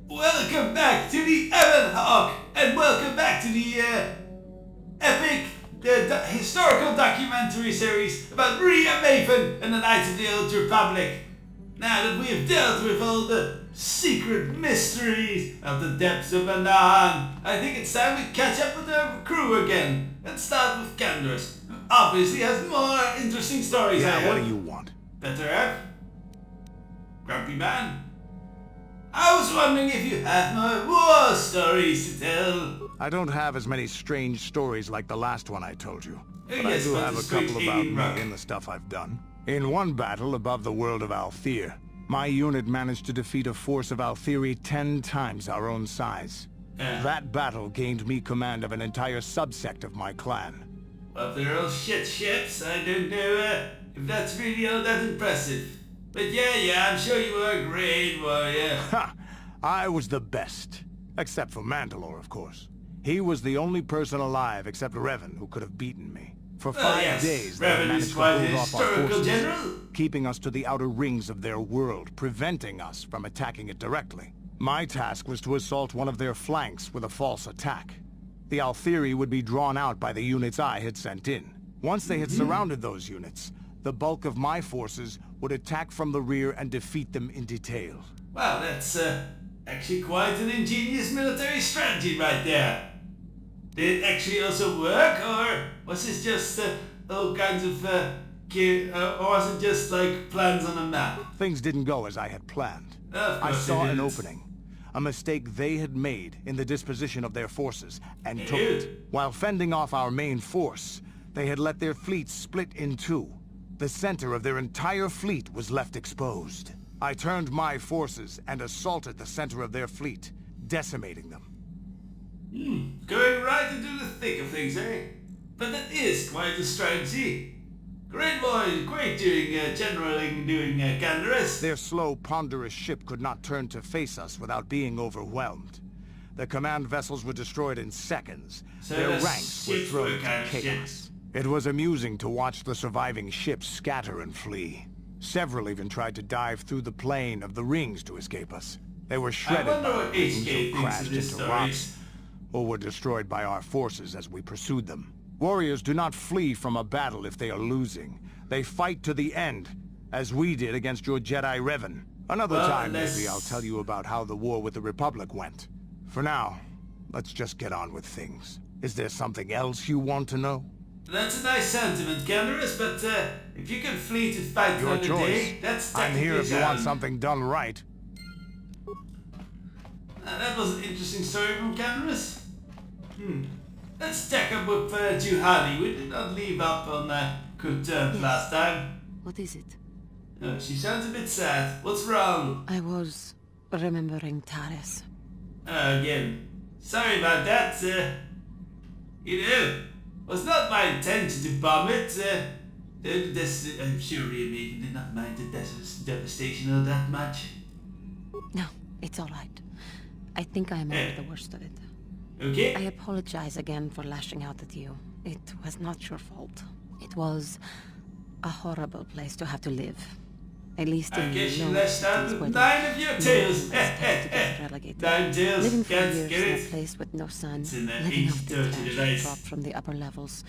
Welcome back to the Evan Hawk, and welcome back to the epic historical documentary series about Rhea Maven and the Knights of the Old Republic. Now that we have dealt with all the secret mysteries of the depths of Anahan, I think it's time we catch up with our crew again and start with Candace, who obviously has more interesting stories. Yeah, what do you want? Better have? Grumpy man? I was wondering if you had more war stories to tell. I don't have as many strange stories like the last one I told you. But I Yes, do but have the a couple sweet about alien rock. me and the stuff I've done. In one battle above the world of Althir, my unit managed to defeat a force of Althiri 10 times our own size. That battle gained me command of an entire subsect of my clan. Well, if they're all shit ships, I don't know if that's really all that impressive. But yeah, I'm sure you were a great warrior. Ha! I was the best. Except for Mandalore, of course. He was the only person alive except Revan who could have beaten me. For 5 days, they Revan managed is to quite hold a off our historical forces, general. keeping us to the outer rings of their world, preventing us from attacking it directly. My task was to assault one of their flanks with a false attack. The Althiri would be drawn out by the units I had sent in. Once they had surrounded those units, the bulk of my forces would attack from the rear and defeat them in detail. Wow, that's actually quite an ingenious military strategy right there. Did it actually also work, or was this just all kinds of or was it just like plans on a map? Things didn't go as I had planned. Of I course saw it an didn't. opening. A mistake they had made in the disposition of their forces, and took Ew. it. While fending off our main force, they had let their fleet split in two. The center of their entire fleet was left exposed. I turned my forces and assaulted the center of their fleet, decimating them. Going right into the thick of things, eh? But that is quite a strategy. Great boy, great generaling doing Candace. Their slow, ponderous ship could not turn to face us without being overwhelmed. The command vessels were destroyed in seconds. So Their the ranks were ships thrown were into kind of shit. chaos. It was amusing to watch the surviving ships scatter and flee. Several even tried to dive through the plane of the rings to escape us. They were shredded wonder by what the rings HK or thinks of crashed this into story. rocks, or were destroyed by our forces as we pursued them. Warriors do not flee from a battle if they are losing. They fight to the end, as we did against your Jedi Revan. Another Well, time, let's- maybe I'll tell you about how the war with the Republic went. For now, let's just get on with things. Is there something else you want to know? That's a nice sentiment, Candace, but if you can flee to fight Your another choice. day, that's I'm here if you technically want sound. something done right. That was an interesting story from Candace. Let's check up with Juhani. We did not leave up on good terms last time. What is it? She sounds a bit sad. What's wrong? I was remembering Taris. Again. Sorry about that. Was not my intention to bomb it. I'm sure Rhea did not mind the devastation all that much. No, it's all right. I think I am over the worst of it. Okay? I apologize again for lashing out at you. It was not your fault. It was a horrible place to have to live. At least I in guess you no lashed cities out where the 9 of your noble tails. was tempted to get relegated. 9 tails. Living for Can't years get in a it. place with no sun, It's in the living off 8:30 the cash tonight. dropped from the upper levels,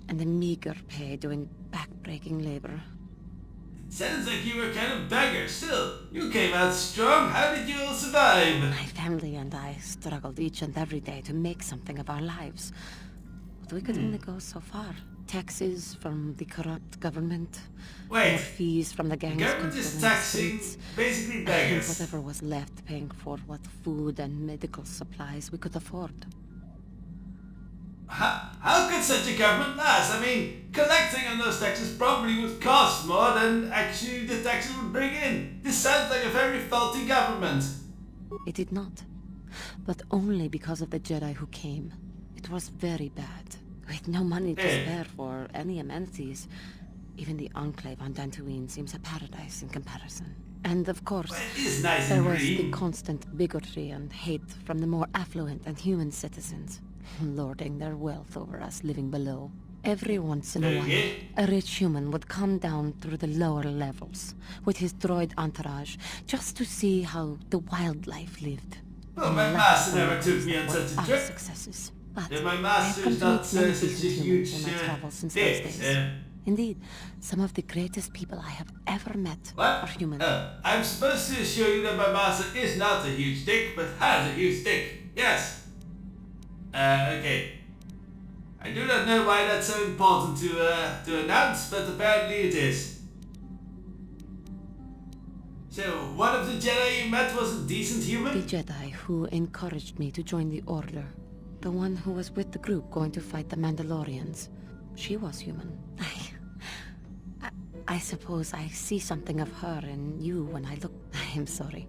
and the meager pay doing back-breaking labor. Sounds like you were kind of beggar. Still, you came out strong. How did you all survive? My family and I struggled each and every day to make something of our lives. But we could only go so far. Taxes from the corrupt government, Wait. more fees from the gangs Government is controlling taxing streets, basically and beggars. whatever was left paying for what food and medical supplies we could afford. How could such a government last? I mean, collecting on those taxes probably would cost more than actually the taxes would bring in. This sounds like a very faulty government. It did not. But only because of the Jedi who came. It was very bad. With no money to spare for any amenities. Even the Enclave on Dantooine seems a paradise in comparison. And of course, Well, it is nice there and was the green. constant bigotry and hate from the more affluent and human citizens, lording their wealth over us living below. Every once in a while, Okay. a rich human would come down through the lower levels with his droid entourage just to see how the wildlife lived. Well, And my laugh master at the never took locals me that on were such a our trip. successes. But Yeah, my I have master come is to not meet many such a decent huge humans in my travels since dick. those days. Indeed, some of the greatest people I have ever met are What? human. I'm supposed to assure you that my master is not a huge dick, but has a huge dick. Yes. Okay. I do not know why that's so important to announce, but apparently it is. So, one of the Jedi you met was a decent human? The Jedi who encouraged me to join the Order. The one who was with the group going to fight the Mandalorians. She was human. I suppose I see something of her in you when I look... I am sorry.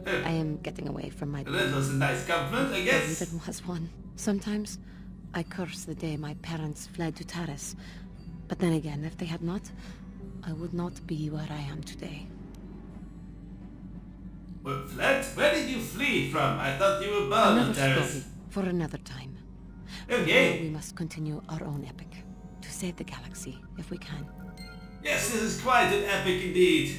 I am getting away from my... Well, that was a nice compliment, I guess. Believe it was one. Sometimes, I curse the day my parents fled to Taris. But then again, if they had not, I would not be where I am today. Well, fled? Where did you flee from? I thought you were born in Another Terrace. story, for another time. Okay. Now we must continue our own epic. To save the galaxy, if we can. Yes, this is quite an epic indeed.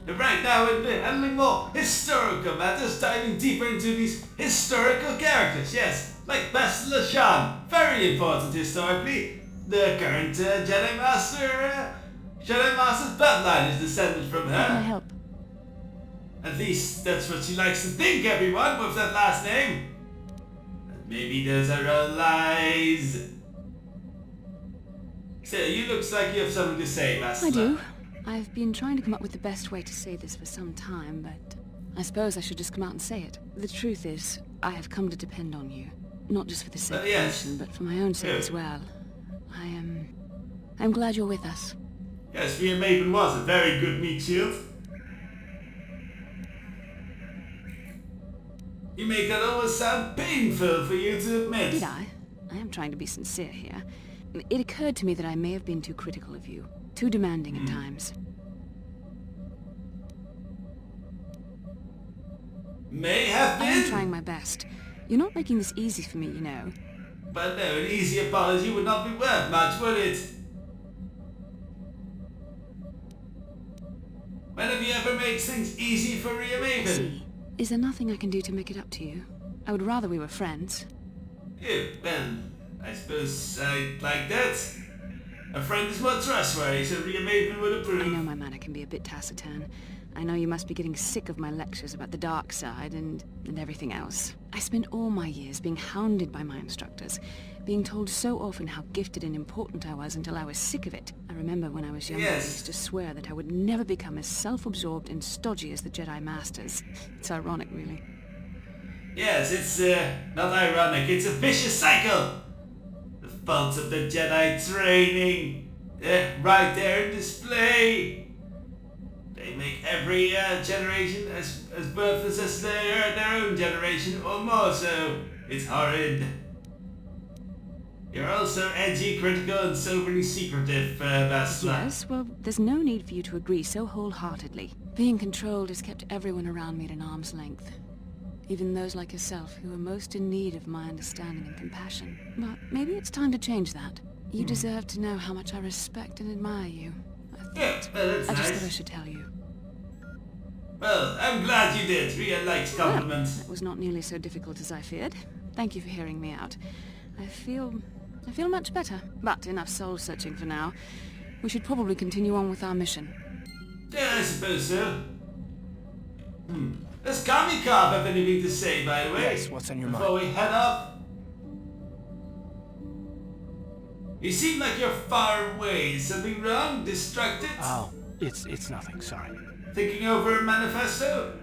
And right now we're handling more historical matters, diving deeper into these historical characters, yes. Like Bastila Shan, very important historically. The current Jedi Master's bloodline is descended from How can I her. help? At least that's what she likes to think, everyone, with that last name. But maybe those are all lies. So, you looks like you have something to say, Bastila. I do. I've been trying to come up with the best way to say this for some time, but I suppose I should just come out and say it. The truth is, I have come to depend on you. Not just for the sake of the yes. mission, but for my own sake as well. I'm glad you're with us. Yes, Rhea Maven was a very good meat shield. You make that almost sound painful for you to admit. Did I? I am trying to be sincere here. It occurred to me that I may have been too critical of you. Too demanding at times. May have I am been. trying my best. You're not making this easy for me, you know. But no, an easy apology would not be worth much, would it? When have you ever made things easy for Rhea Maven? See, is there nothing I can do to make it up to you? I would rather we were friends. Yeah, well, I suppose I'd like that. A friend is more trustworthy, so Rhea Maven would approve. I know my manner can be a bit taciturn. I know you must be getting sick of my lectures about the dark side and everything else. I spent all my years being hounded by my instructors, being told so often how gifted and important I was until I was sick of it. I remember when I was younger, I used to swear that I would never become as self-absorbed and stodgy as the Jedi Masters. It's ironic, really. Yes, it's not ironic, it's a vicious cycle. The faults of the Jedi training, right there in display. They make every generation as worthless as their own generation, or more so. It's horrid. You're also edgy, critical, and soberly secretive, Bastila. Yes, well, there's no need for you to agree so wholeheartedly. Being controlled has kept everyone around me at an arm's length. Even those like yourself who are most in need of my understanding and compassion. But maybe it's time to change that. You deserve to know how much I respect and admire you. Yeah, well, that's I just nice. thought I should tell you. Well, I'm glad you did. Rhea likes compliments. That was not nearly so difficult as I feared. Thank you for hearing me out. I feel much better. But enough soul-searching for now. We should probably continue on with our mission. Yeah, I suppose so. Does Kamikov have anything to say, by the way? Yes, what's on your Before mind? we head up? You seem like you're far away. Is something wrong? Distracted? Oh, it's nothing, sorry. Thinking over a manifesto?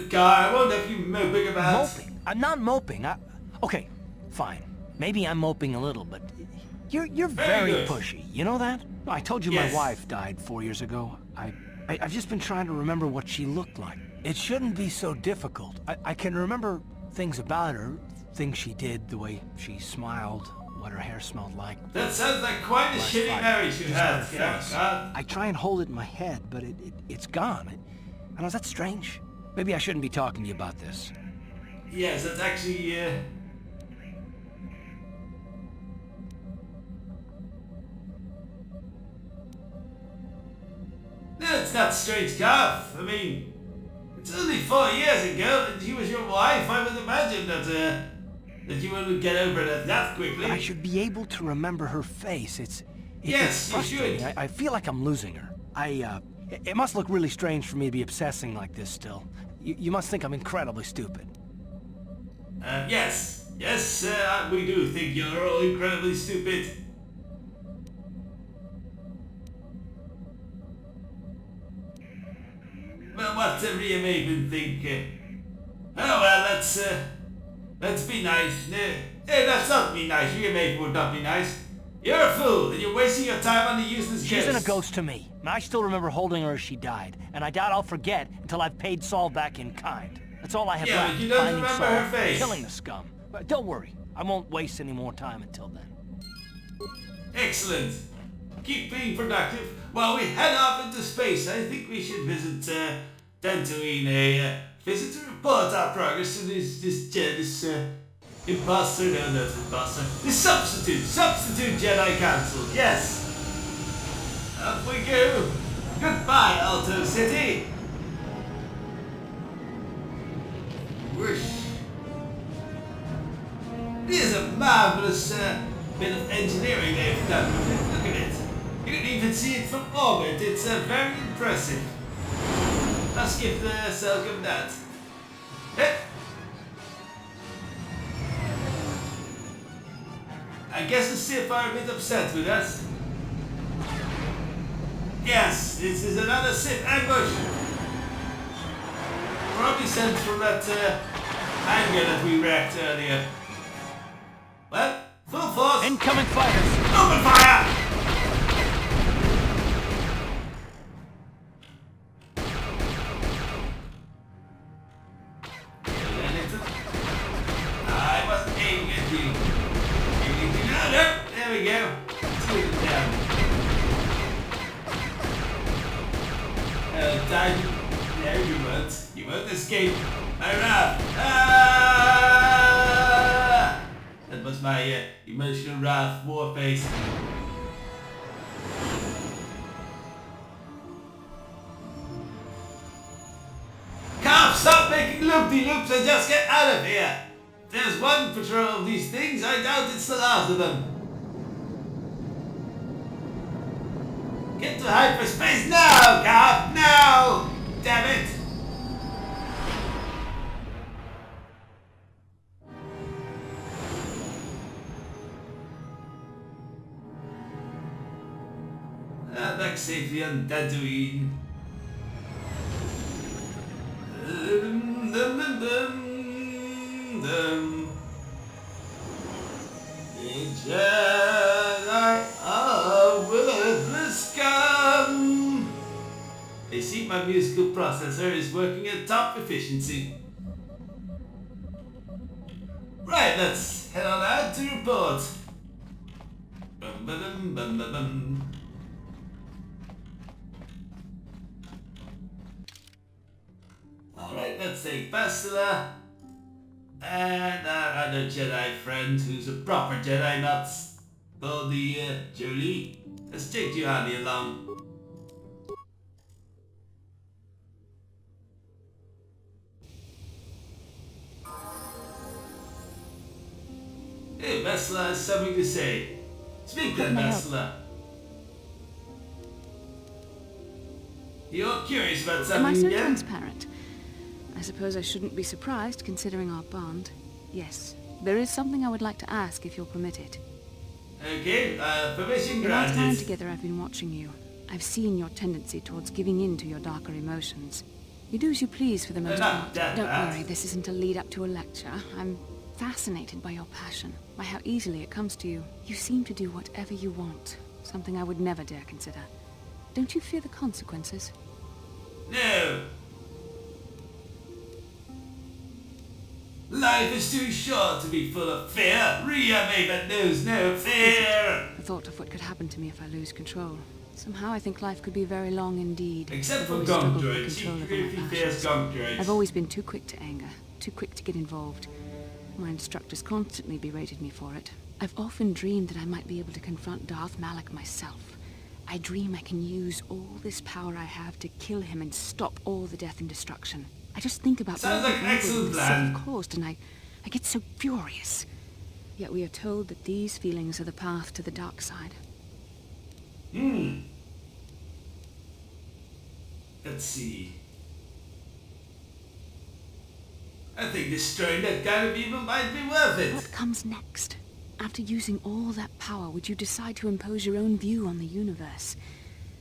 Car, I won't have you moping about. Moping? I'm not moping. Okay, fine. Maybe I'm moping a little, but you're Very very good. pushy. You know that? I told you Yes. my wife died 4 years ago. I've just been trying to remember what she looked like. It shouldn't be so difficult. I can remember things about her, things she did, the way she smiled, what her hair smelled like. That sounds like quite a Last shitty fight. marriage you Just had. her Yeah, face. God. I try and hold it in my head, but it's gone. I know, is that strange? Maybe I shouldn't be talking to you about this. Yes, that's actually not strange, Garth. I mean, it's only 4 years ago and she was your wife. I would imagine that you wouldn't get over it that quickly. But I should be able to remember her face. It's Yes, you frustrating. should. I feel like I'm losing her. It must look really strange for me to be obsessing like this still. You must think I'm incredibly stupid. Yes, we do think you're all incredibly stupid. Well, what's Ria Maven think? Oh well, let's be nice. Let's not be nice. Ria Maven would not be nice. You're a fool, and you're wasting your time on the useless She ghosts. isn't a ghost to me. I still remember holding her as she died, and I doubt I'll forget until I've paid Saul back in kind. That's all I have Yeah, left, but you don't finding remember Saul, her face. killing the scum. But don't worry, I won't waste any more time until then. Excellent. Keep being productive while we head off into space. I think we should visit Dantooine, visit to report our progress to this imposter, no, not imposter, this substitute Jedi Council, yes. Up we go. Goodbye, Alto City. Whoosh. Here's a marvelous bit of engineering they've done with it. Look at it. You can even see it from orbit. It's very impressive. Let's give the Selcom that. I guess the Sith are a bit upset with us. Yes, this is another Sith ambush. Probably sent from that hangar that we wrecked earlier. Well, full force. Incoming fighters! Open fire! I wasn't aiming at you. There we go. Shoot it down. Time. There you won't. You won't escape. My wrath. Ah! That was my emotional wrath war face. Cop, stop making loop-de-loops and just get out of here. If there's one patrol of these things, I doubt it's the last of them. Get to hyperspace now, Cop! Now! Damn it! Back safely on Tatooine. The Jedi are worthless scum. They see my musical processor is working at top efficiency. Right, let's head on out to report. Bum, ba-dum, bum, ba-bum. Alright, let's take Bastila and our other Jedi friend who's a proper Jedi, not Baldy Jolie. Let's take Giovanni along. Hey, Bastila has something to say. Speak then, Bastila. You're curious about Am I something so again? transparent? I suppose I shouldn't be surprised, considering our bond. Yes, there is something I would like to ask, if you'll permit it. Okay, permission In our granted. time together, I've been watching you. I've seen your tendency towards giving in to your darker emotions. You do as you please for the most not part. that Don't bad. worry, this isn't a lead up to a lecture. I'm fascinated by your passion, by how easily it comes to you. You seem to do whatever you want, something I would never dare consider. Don't you fear the consequences? No. Life is too short to be full of fear. Ria Maven knows no fear. The thought of what could happen to me if I lose control. Somehow I think life could be very long indeed. Except I've for always gunk struggled with droids. control He over my really fears passions. gunk droids. I've always been too quick to anger, too quick to get involved. My instructors constantly berated me for it. I've often dreamed that I might be able to confront Darth Malak myself. I dream I can use all this power I have to kill him and stop all the death and destruction. I just think about all Sounds the like an evil excellent this plan. city caused, and I get so furious. Yet we are told that these feelings are the path to the dark side. Let's see. I think destroying that kind of evil might be worth it. What comes next? After using all that power, would you decide to impose your own view on the universe?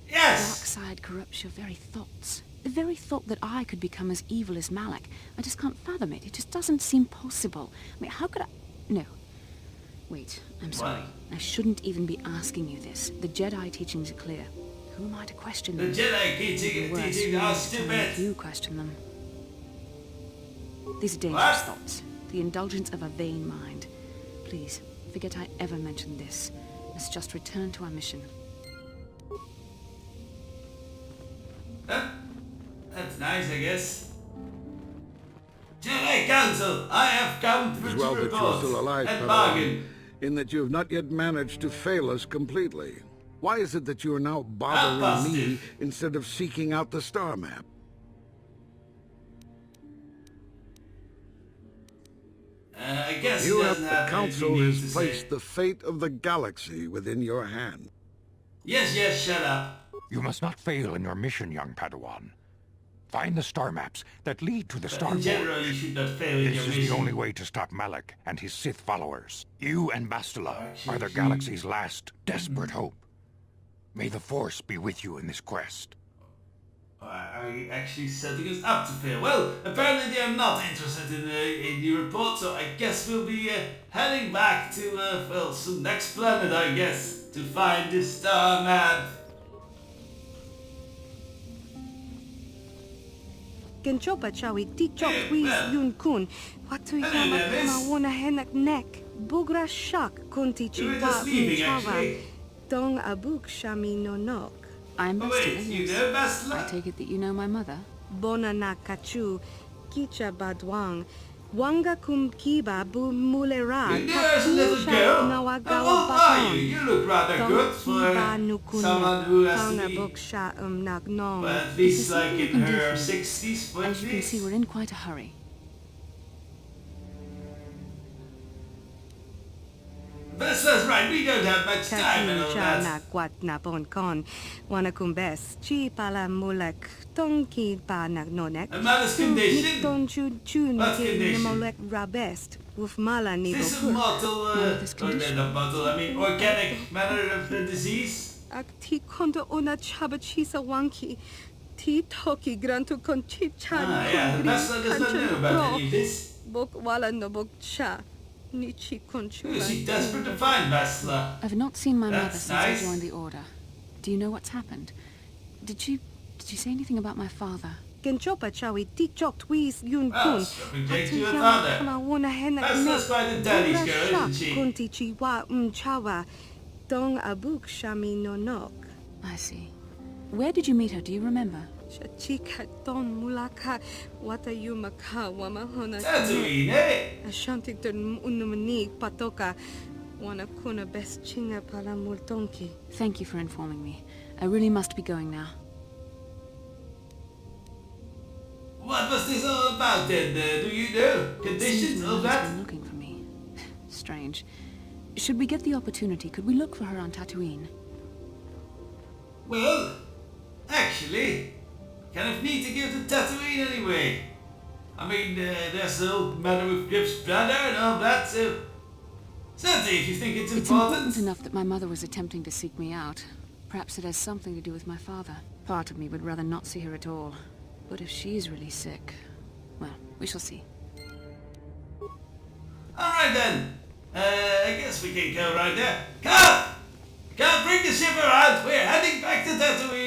The dark Yes! side corrupts your very thoughts. The very thought that I could become as evil as Malak. I just can't fathom it. It just doesn't seem possible. I mean, how could I... No. Wait, I'm sorry. I shouldn't even be asking you this. The Jedi teachings are clear. Who am I to question The them? Jedi Even worse, teaching who are am I to tell you if stupid. you question them. These are dangerous What? thoughts. The indulgence of a vain mind. Please, forget I ever mentioned this. Let's just return to our mission. That's nice, I guess. Jedi Council, I have come It's through well to that you're report still alive, and Padawan, bargain. in that you have not yet managed to fail us completely. Why is it that you are now I'm bothering me positive. instead of seeking out the star map? I guess he You have doesn't the have Council anything has to placed say. the fate of the galaxy within your hand. Yes, shut up. You must not fail in your mission, young Padawan. Find the star maps that lead to the But Star in general, Forge. you should not fail in This your is mission. the only way to stop Malak and his Sith followers. You and Bastila are the galaxy's last desperate hope. May the Force be with you in this quest. Are you actually setting us up to fail? Well, apparently they are not interested in the report, so I guess we'll be heading back to, well, some next planet, I guess, to find the star map. Genchopa chawi tikchok Hey, wiz well. yun kun. Watu Hello, yama Nevis. kama wana henak nek. Bugra shak kunti We were chiwa just leaving, chawa. actually. Dong abuk shami no nok. I'm Oh, Bastila, wait, you yes. know I Bastila? take it that you know my mother? Bona na kachu. Kicha badwang. Wanga kum kiba bu mulera. You know as a little girl? How old are you? You look rather good for someone who has to be, well, at least like in something you can do her for me? 60s, As you can see, 40s. we're in quite a hurry. Bastila's right, we don't have much time and all Kachu na that. kwat na bon kon. Wana kum bes. Chi pala mulek. Tong ki pa na nonek. A mother's condition? Don chun chun What ki condition? namolek rabest. Wuf mala ni Is this a bokur. mortal, Mother's or condition. not mortal, I mean organic manner of the disease? Ak ti kondo ona chaba chisa wanki. Ti toki grantu kon chi chan. Ah, yeah, Bastila does not know about any of this. Bok wala no bok cha. Ni chi kon chula. Is he desperate to find Bastila? I've not seen my mother That's since nice. I joined the Order. Do you know what's happened? Did she say anything about my father? Genchopa chawi ti chok twiz yun Well, kun. so we take Hatu to your yama father. kama wana hena Bastila's quite a daddy's girl, isn't she? Kunti chi wa chawa. Dong abuk shami no nok. I see. Where did you meet her? Do you remember? Chika don mulaka wata yumaka wama hona. Tatooine, eh? Ashantington unumani patoka. Wana kuna best chinga para multonki. Thank you for informing me. I really must be going now. What was this all about then? Do you know? Conditions, Seems all my mother's that? been looking for me. Strange. Should we get the opportunity, could we look for her on Tatooine? Well, actually, kind of need to go to Tatooine anyway. I mean, there's the whole matter with Grip's brother and all that, so... Certainly, if you think it's It's important. important enough that my mother was attempting to seek me out. Perhaps it has something to do with my father. Part of me would rather not see her at all. But if she's really sick, well, we shall see. Alright then. I guess we can go right there. Come! Come, bring the ship around. We're heading back to Tatooine.